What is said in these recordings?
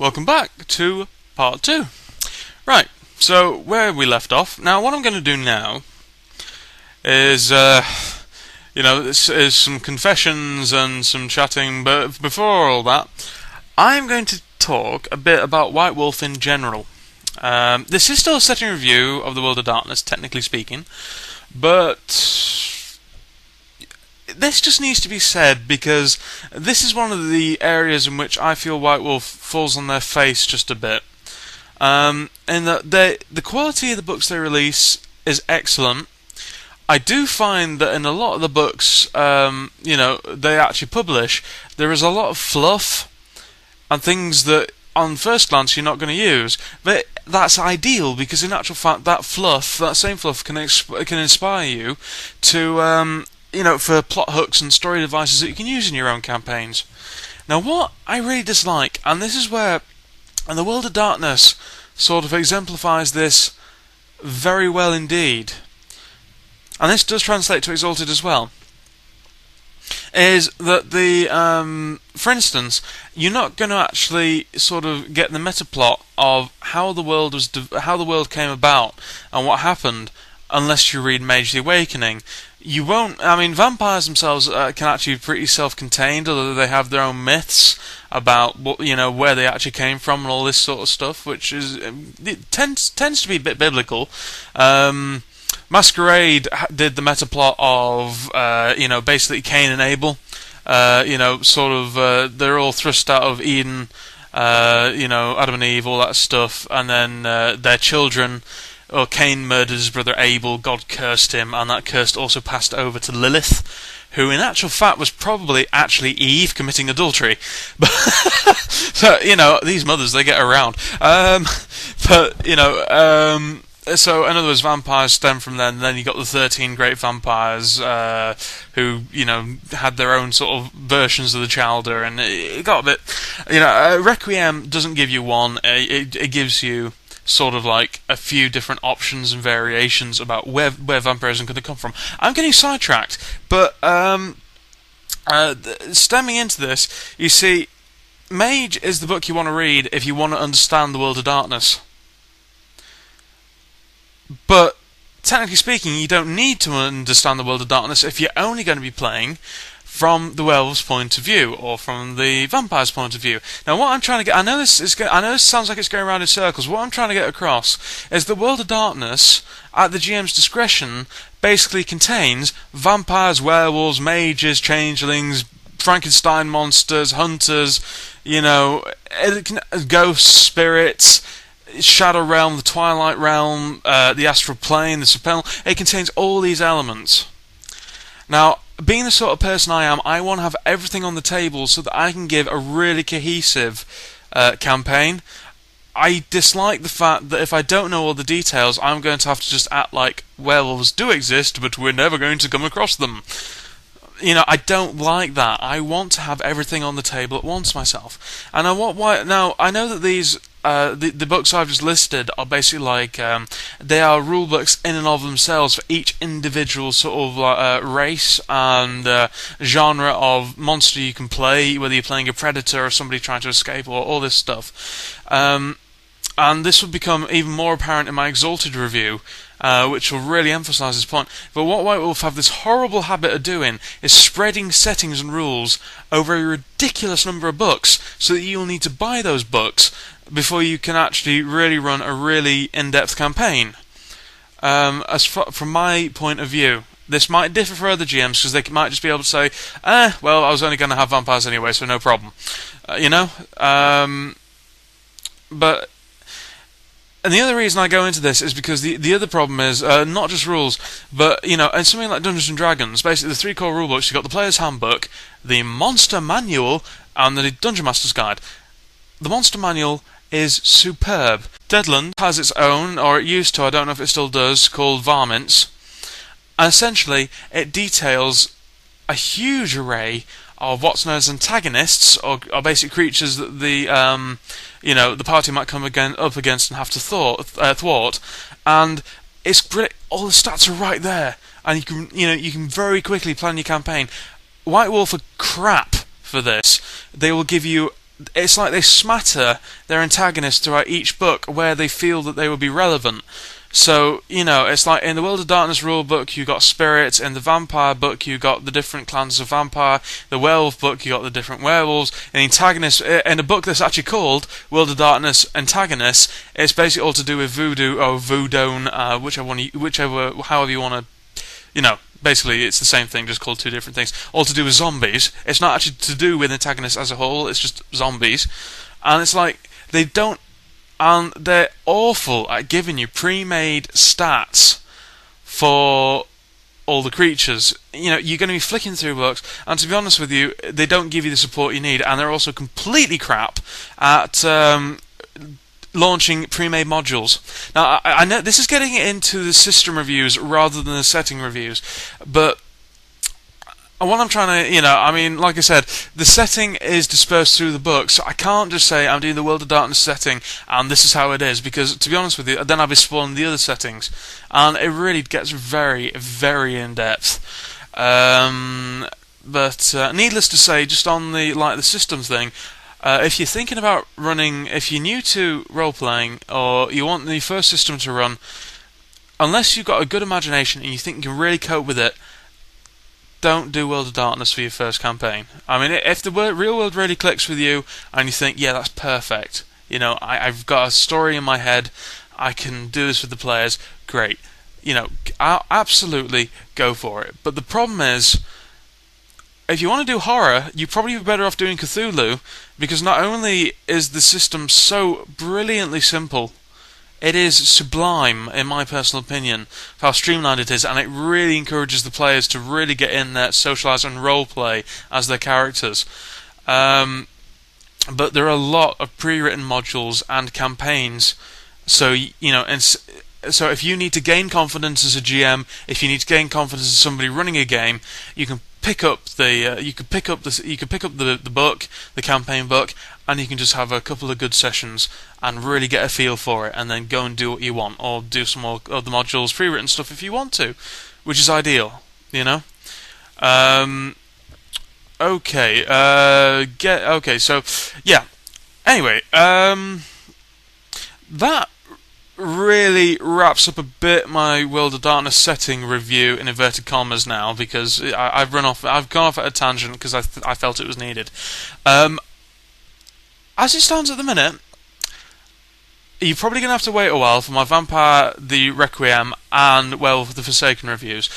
Welcome back to part 2. Right, so where we left off. Now what I'm going to do now is, this is some confessions and some chatting, but before all that, I'm going to talk a bit about White Wolf in general. This is still a setting review of The World of Darkness, technically speaking, but this just needs to be said because this is one of the areas in which I feel White Wolf falls on their face just a bit. And the quality of the books they release is excellent. I do find that in a lot of the books, they actually publish, there is a lot of fluff and things that on first glance you're not going to use, but that's ideal because in actual fact that same fluff can inspire you to for plot hooks and story devices that you can use in your own campaigns. Now what I really dislike, and this is where The World of Darkness sort of exemplifies this very well indeed, and this does translate to Exalted as well, is that for instance, you're not going to actually sort of get the meta plot of how the world came about and what happened unless you read Mage the Awakening. You won't. I mean, vampires themselves can actually be pretty self-contained, although they have their own myths about where they actually came from and all this sort of stuff, which tends to be a bit biblical. Masquerade did the meta plot of basically Cain and Abel. They're all thrust out of Eden. Adam and Eve, all that stuff, and then their children. Or Cain murdered his brother Abel, God cursed him, and that curse also passed over to Lilith, who in actual fact was probably actually Eve committing adultery. So, these mothers, they get around. So in other words, vampires stem from then. Then you got the 13 great vampires, who, had their own sort of versions of the Chowder, and it got a bit, Requiem doesn't give you one, it gives you sort of like a few different options and variations about where vampirism could have come from. I'm getting sidetracked, but stemming into this, you see, Mage is the book you want to read if you want to understand the World of Darkness. But technically speaking, you don't need to understand the World of Darkness if you're only going to be playing from the werewolf's point of view, or from the vampire's point of view. Now, what I'm trying to get, I know this sounds like it's going around in circles. What I'm trying to get across is the World of Darkness, at the GM's discretion, basically contains vampires, werewolves, mages, changelings, Frankenstein monsters, hunters, ghosts, spirits, Shadow Realm, the Twilight Realm, the Astral Plane, the Supernal. It contains all these elements. Now, being the sort of person I am, I want to have everything on the table so that I can give a really cohesive campaign. I dislike the fact that if I don't know all the details, I'm going to have to just act like werewolves do exist, but we're never going to come across them. I don't like that. I want to have everything on the table at once myself. And now, I know that these the books I've just listed are basically like they are rule books in and of themselves for each individual sort of race and genre of monster you can play, whether you're playing a predator or somebody trying to escape or all this stuff. And this will become even more apparent in my Exalted review, which will really emphasise this point. But what White Wolf have this horrible habit of doing is spreading settings and rules over a ridiculous number of books, so that you'll need to buy those books before you can actually really run a really in-depth campaign. From my point of view, this might differ for other GMs, because they might just be able to say, well, I was only going to have vampires anyway, so no problem. And the other reason I go into this is because the other problem is not just rules, but in something like Dungeons and Dragons, basically the three core rulebooks. You've got the Player's Handbook, the Monster Manual, and the Dungeon Master's Guide. The Monster Manual is superb. Deadland has its own, or it used to, I don't know if it still does, called Varmints, and essentially it details a huge array of what's known as antagonists, or basic creatures that the party might come up against and have to thwart, and it's great. All the stats are right there, and you can very quickly plan your campaign. White Wolf are crap for this. They will give you it's like they smatter their antagonists throughout each book where they feel that they would be relevant. So, it's like in the World of Darkness rulebook, you got spirits. In the vampire book, you got the different clans of vampire. The werewolf book, you got the different werewolves. And the antagonists, in a book that's actually called World of Darkness Antagonists, it's basically all to do with voodoo or voodoo, however you want to, basically it's the same thing, just called two different things. All to do with zombies. It's not actually to do with antagonists as a whole, it's just zombies. And it's like, they don't. And they're awful at giving you pre-made stats for all the creatures. You're going to be flicking through books, and to be honest with you, they don't give you the support you need, and they're also completely crap at launching pre-made modules. Now, I know this is getting into the system reviews rather than the setting reviews, but what I'm trying to, like I said, the setting is dispersed through the book, so I can't just say I'm doing the World of Darkness setting and this is how it is, because to be honest with you, then I'll be spoiling the other settings, and it really gets very, very in depth. But needless to say, just on the system thing, if you're thinking about running, if you're new to role playing or you want the first system to run, unless you've got a good imagination and you think you can really cope with it, don't do World of Darkness for your first campaign. If the real world really clicks with you and you think, yeah, that's perfect, I've got a story in my head, I can do this with the players, great. Absolutely go for it. But the problem is, if you want to do horror, you're probably better off doing Cthulhu, because not only is the system so brilliantly simple, it is sublime, in my personal opinion, for how streamlined it is, and it really encourages the players to really get in there, socialise and roleplay as their characters. But there are a lot of pre-written modules and campaigns, so so if you need to gain confidence as a GM, if you need to gain confidence as somebody running a game, you can pick up the book, the campaign book, and you can just have a couple of good sessions and really get a feel for it, and then go and do what you want, or do some more of the modules, pre-written stuff if you want to, which is ideal, So yeah. Anyway, that really wraps up a bit my World of Darkness setting review in inverted commas now, because I've gone off at a tangent because I felt it was needed. As it stands at the minute, you're probably going to have to wait a while for my Vampire the Requiem and Werewolf the Forsaken reviews.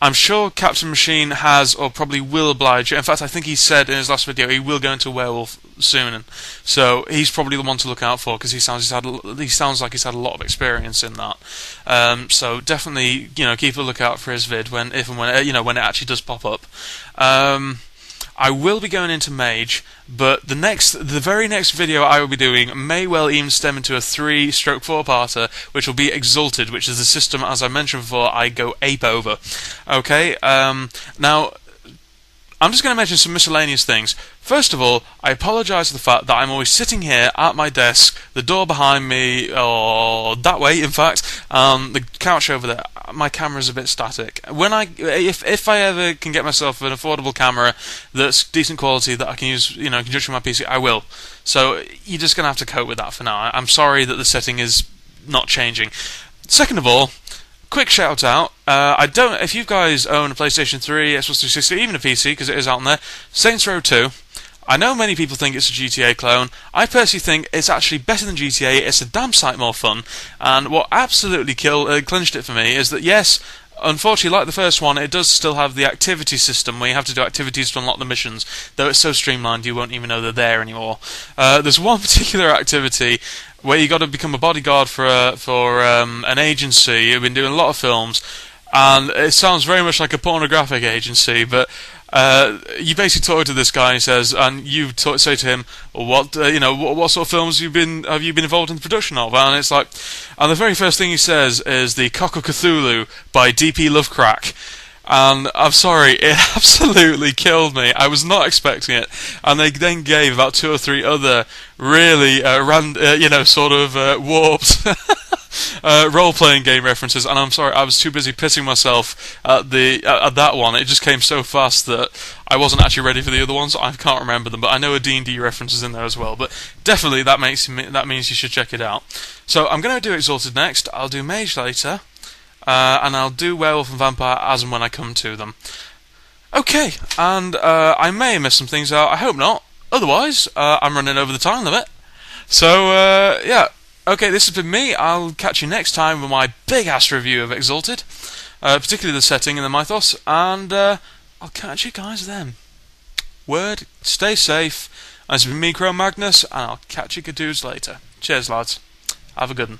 I'm sure Captain Machine has, or probably will, oblige you. In fact, I think he said in his last video he will go into Werewolf soon, so he's probably the one to look out for, because he sounds like he's had a lot of experience in that. So definitely, keep a lookout for his vid when it actually does pop up. I will be going into Mage, but the very next video I will be doing may well even stem into a 3/4-parter, which will be Exalted, which is the system, as I mentioned before, I go ape over. Okay, now, I'm just going to mention some miscellaneous things. First of all, I apologise for the fact that I'm always sitting here at my desk, the door behind me, or that way, in fact, the couch over there. My camera's a bit static. If I ever can get myself an affordable camera that's decent quality that I can use, in conjunction with my PC, I will. So you're just going to have to cope with that for now. I'm sorry that the setting is not changing. Second of all, quick shout out. If you guys own a PlayStation 3, Xbox 360, even a PC, because it is out there, Saints Row 2. I know many people think it's a GTA clone. I personally think it's actually better than GTA. It's a damn sight more fun. And what absolutely clinched it for me is that, yes, unfortunately, like the first one, it does still have the activity system where you have to do activities to unlock the missions, though it's so streamlined you won't even know they're there anymore. There's one particular activity where you got to become a bodyguard for an agency. You've been doing a lot of films, and it sounds very much like a pornographic agency, but you basically talk to this guy, and he says, and you say to him, what sort of films have you been involved in the production of? And it's like, and the very first thing he says is the Cock of Cthulhu by D.P. Lovecraft. And I'm sorry, it absolutely killed me. I was not expecting it. And they then gave about 2 or 3 other really warped role-playing game references, and I'm sorry, I was too busy pissing myself at that one. It just came so fast that I wasn't actually ready for the other ones. I can't remember them, but I know a D&D reference is in there as well. But definitely that means you should check it out. So I'm going to do Exalted next. I'll do Mage later, and I'll do Werewolf and Vampire as and when I come to them. Okay, and I may have missed some things out. I hope not. Otherwise, I'm running over the time limit. So, yeah. Okay, this has been me. I'll catch you next time with my big-ass review of Exalted, particularly the setting and the mythos, and I'll catch you guys then. Word, stay safe. This has been me, Chromemagnus, and I'll catch you good dudes later. Cheers, lads. Have a good one.